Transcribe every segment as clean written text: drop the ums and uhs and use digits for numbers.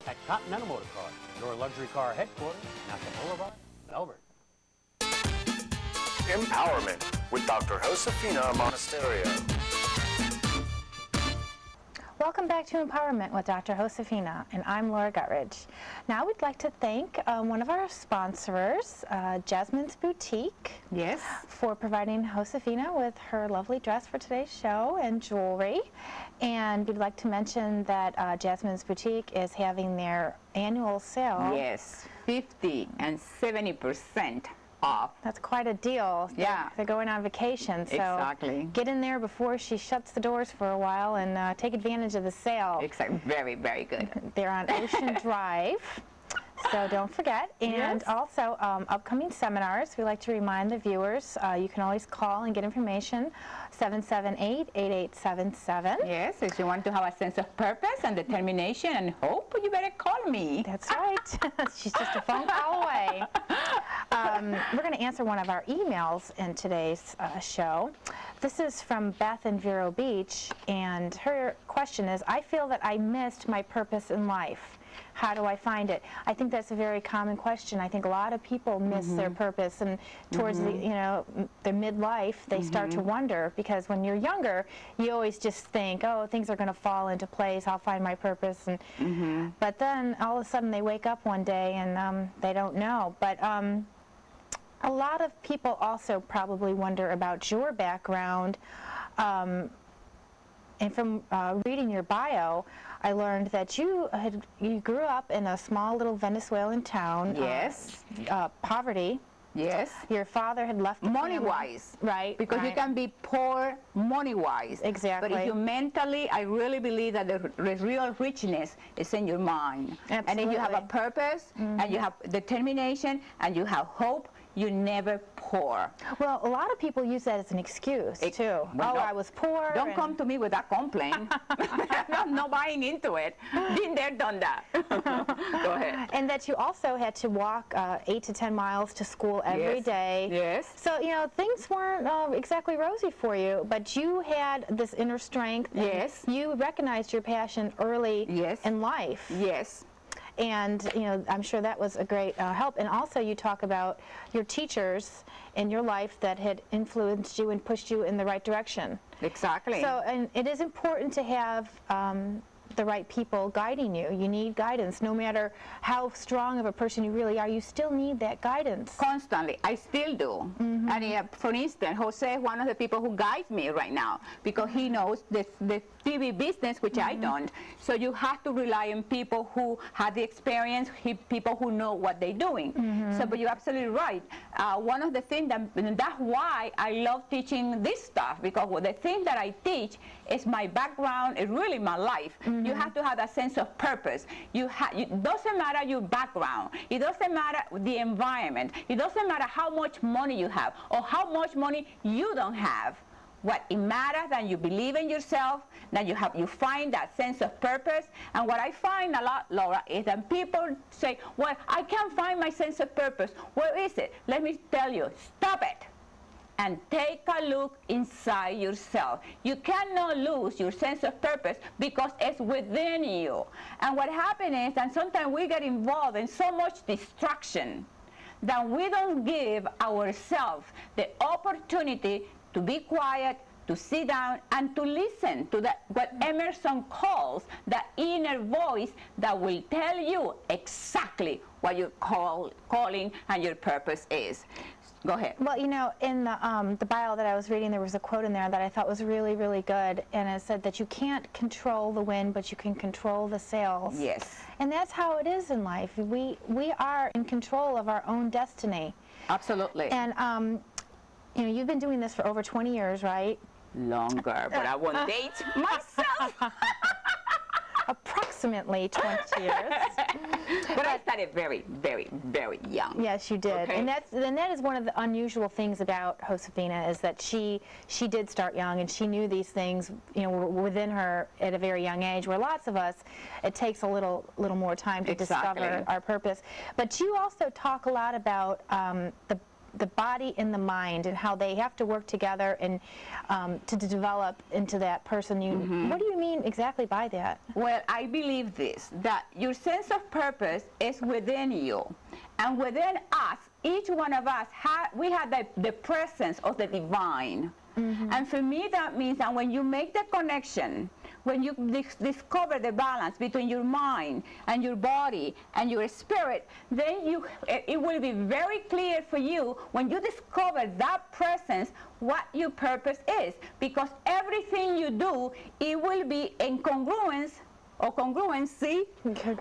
At Continental Motor Car, your luxury car headquarters, National Boulevard, Melbourne. Empowerment with Dr. Josefina Monasterio. Welcome back to Empowerment with Dr. Josefina, and I'm Laura Guttridge. Now we'd like to thank one of our sponsors, Jasmine's Boutique, yes, for providing Josefina with her lovely dress for today's show and jewelry. And we'd like to mention that Jasmine's Boutique is having their annual sale. Yes, 50 and 70% off. That's quite a deal. Yeah. They're going on vacation, so exactly. Get in there before she shuts the doors for a while and take advantage of the sale. Exactly. Very, very good. They're on Ocean Drive, so don't forget. And yes. Also, upcoming seminars, we like to remind the viewers, you can always call and get information, 778-8877. Yes, if you want to have a sense of purpose and determination and hope, you better call me. That's right. She's just a phone call away. We're going to answer one of our emails in today's show. This is from Beth in Vero Beach, and her question is, I feel that I missed my purpose in life. How do I find it? I think that's a very common question. I think a lot of people miss their purpose, and towards the, their midlife, they start to wonder, because when you're younger, you always just think, oh, things are going to fall into place, I'll find my purpose, and but then all of a sudden they wake up one day and they don't know. But a lot of people also probably wonder about your background, and from reading your bio, I learned that you grew up in a small little Venezuelan town. Yes. Poverty. Yes. Your father had left money-wise. Right. Because you can be poor money-wise. Exactly. But if you mentally, I really believe that the real richness is in your mind. Absolutely. And if you have a purpose, and you have determination, and you have hope, you're never poor. Well, a lot of people use that as an excuse, too. Well, I was poor. Don't come to me with that complaint. I'm not buying into it. Been there, done that. Go ahead. And that you also had to walk 8 to 10 miles to school every day. Yes. So, things weren't exactly rosy for you, but you had this inner strength. Yes. You recognized your passion early in life. Yes. And, I'm sure that was a great help. And also you talk about your teachers in your life that had influenced you and pushed you in the right direction. Exactly. So, and it is important to have the right people guiding you. You need guidance. No matter how strong of a person you really are, you still need that guidance. Constantly. I still do. And for instance, Jose is one of the people who guides me right now, because he knows the TV business, which I don't. So you have to rely on people who have the experience, people who know what they're doing. So, but you're absolutely right. One of the things that's why I love teaching this stuff, because the thing that I teach is my background, is really my life. You have to have that sense of purpose. It doesn't matter your background. It doesn't matter the environment. It doesn't matter how much money you have or how much money you don't have. What it matters that you believe in yourself, that you find that sense of purpose. And what I find a lot, Laura, is that people say, well, I can't find my sense of purpose. Where is it? Let me tell you, stop it and take a look inside yourself. You cannot lose your sense of purpose because it's within you. And what happens is that sometimes we get involved in so much distraction that we don't give ourselves the opportunity to be quiet, to sit down, and to listen to what Emerson calls the inner voice that will tell you exactly what your calling and your purpose is. Go ahead. Well, in the bio that I was reading, there was a quote in there that I thought was really, really good, and it said that you can't control the wind, but you can control the sails. Yes. And that's how it is in life. We are in control of our own destiny. Absolutely. And you've been doing this for over 20 years, right? Longer, but I won't date myself. Approximately 20 years. But I started very, very, very young. Yes, you did. Okay. And that is one of the unusual things about Josefina, is that she did start young, and she knew these things, were within her at a very young age, where lots of us, it takes a little more time to discover our purpose. But you also talk a lot about the body and the mind and how they have to work together and to develop into that person. What do you mean exactly by that? Well, I believe this, that your sense of purpose is within you. And within us, each one of us, we have the presence of the divine. And for me, that means that when you make the connection, when you discover the balance between your mind and your body and your spirit, then it will be very clear for you when you discover that presence what your purpose is. Because everything you do, it will be in congruence or congruency with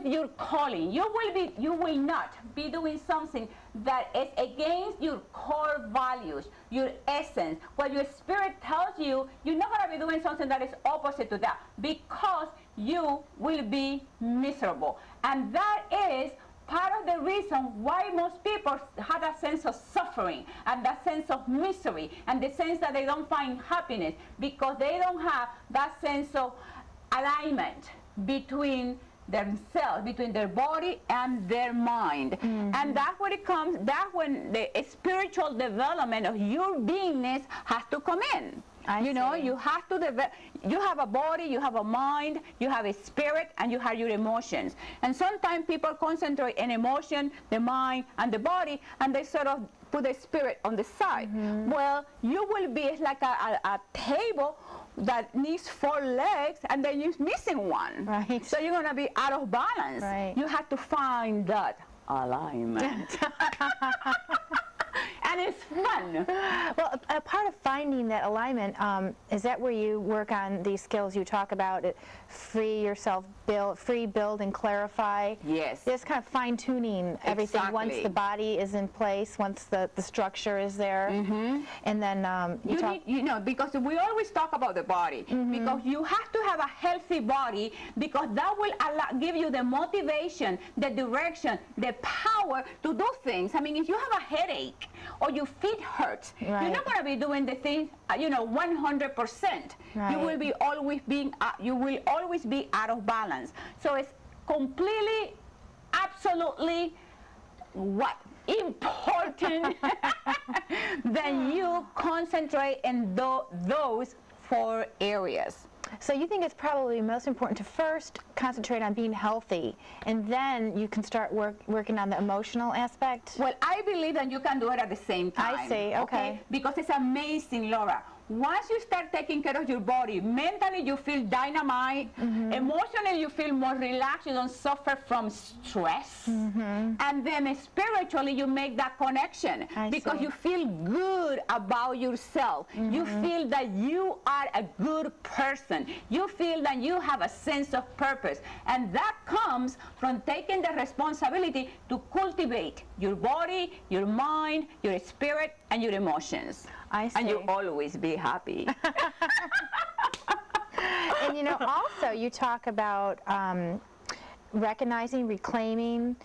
your calling. You will not be doing something that is against your core values, your essence. What your spirit tells you, you're not going to be doing something that is opposite to that, because you will be miserable. And that is part of the reason why most people have a sense of suffering and that sense of misery and the sense that they don't find happiness, because they don't have that sense of alignment between themselves, between their body and their mind. And that's when that's when the spiritual development of your beingness has to come in. You know, you have to develop. You have a body, you have a mind, you have a spirit, and you have your emotions. And sometimes people concentrate on emotion, the mind, and the body, and they sort of put the spirit on the side. Well, you will be like a table that needs 4 legs, and then you're missing one. Right. So you're going to be out of balance. Right. You have to find that alignment. And it's fun. Well, a part of finding that alignment, is that where you work on these skills you talk about, free yourself, build, and clarify? Yes. It's kind of fine-tuning everything once the body is in place, once the structure is there. And then you know, because we always talk about the body, because you have to have a healthy body, because that will give you the motivation, the direction, the power to do things. I mean, if you have a headache or your feet hurt, you're not going to be doing the things, you know, 100%. You will be always be out of balance. So it's completely, absolutely important that you concentrate in those 4 areas. So you think it's probably most important to first concentrate on being healthy, and then you can start working on the emotional aspect? Well, I believe that you can do it at the same time. I see, okay. Because it's amazing, Laura. Once you start taking care of your body, mentally you feel dynamite, emotionally you feel more relaxed, you don't suffer from stress, and then spiritually you make that connection because you feel good about yourself. You feel that you are a good person. You feel that you have a sense of purpose, and that comes from taking the responsibility to cultivate your body, your mind, your spirit, and your emotions. I see. And you'll always be happy. And you know, also you talk about recognizing, reclaiming,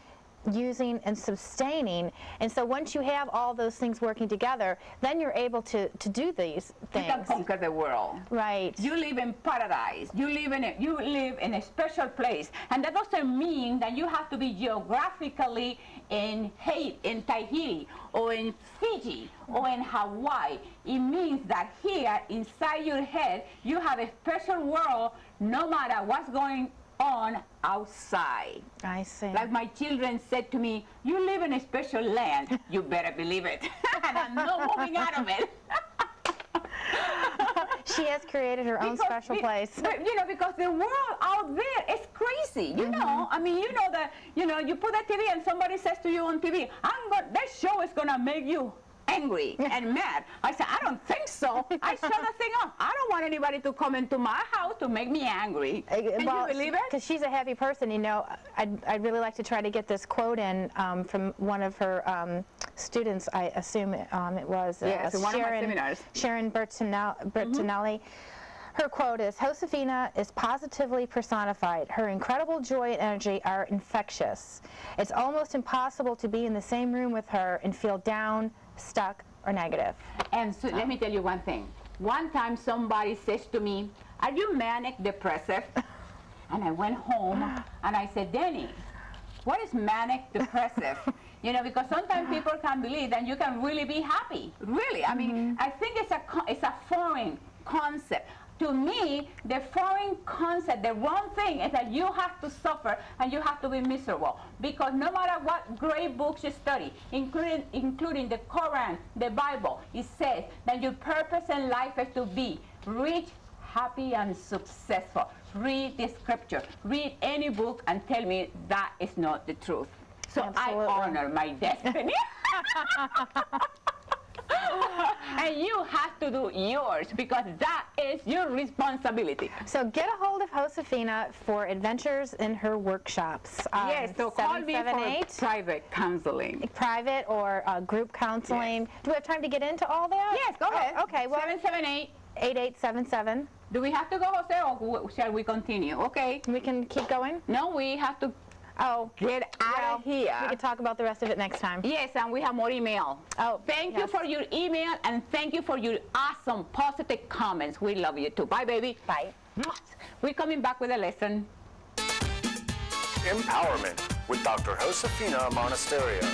using, and sustaining. And so once you have all those things working together, then you're able to do these things. You can conquer the world. Right. You live in paradise. You live in a special place. And that doesn't mean that you have to be geographically in Tahiti or in Fiji or in Hawaii. It means that here inside your head you have a special world no matter what's going on outside. I see. Like my children said to me, you live in a special land. You better believe it. And I'm not moving out of it. She has created her own special place. You know, because the world out there is crazy. You know, I mean, you know that, you know, you put a TV and somebody says to you on TV, that show is going to make you angry and mad. I said, I don't think so. I shut the thing off. I don't want anybody to come into my house to make me angry. Can you believe it? Because she's a happy person. You know, I'd really like to try to get this quote in from one of her students, I assume it was. Yes, one of my seminars. Sharon Bertinelli. Her quote is, Josefina is positively personified. Her incredible joy and energy are infectious. It's almost impossible to be in the same room with her and feel down, stuck, or negative. And so let me tell you one thing. One time somebody says to me, are you manic depressive? And I went home and I said, Denny, what is manic depressive? You know, because sometimes people can believe that you can really be happy. Really, I mean, I think it's a foreign concept. To me, the foreign concept, the wrong thing is that you have to suffer and you have to be miserable. Because no matter what great books you study, including the Quran, the Bible, it says that your purpose in life is to be rich, happy, and successful. Read the scripture. Read any book and tell me that is not the truth. So absolutely. I honor my destiny. And you have to do yours because that is your responsibility. So get a hold of Josefina for adventures in her workshops. Yes, so call me for private counseling. Private or group counseling. Yes. Do we have time to get into all that? Yes, go ahead. Okay, well, 778-8877. Do we have to go, Jose, or shall we continue? Okay. We can keep going? No, we have to. Oh, get out of here. We can talk about the rest of it next time. Yes, and we have more email. Oh, thank you for your email, and thank you for your awesome, positive comments. We love you too. Bye, baby. Bye. We're coming back with a lesson. Empowerment with Dr. Josefina Monasterio.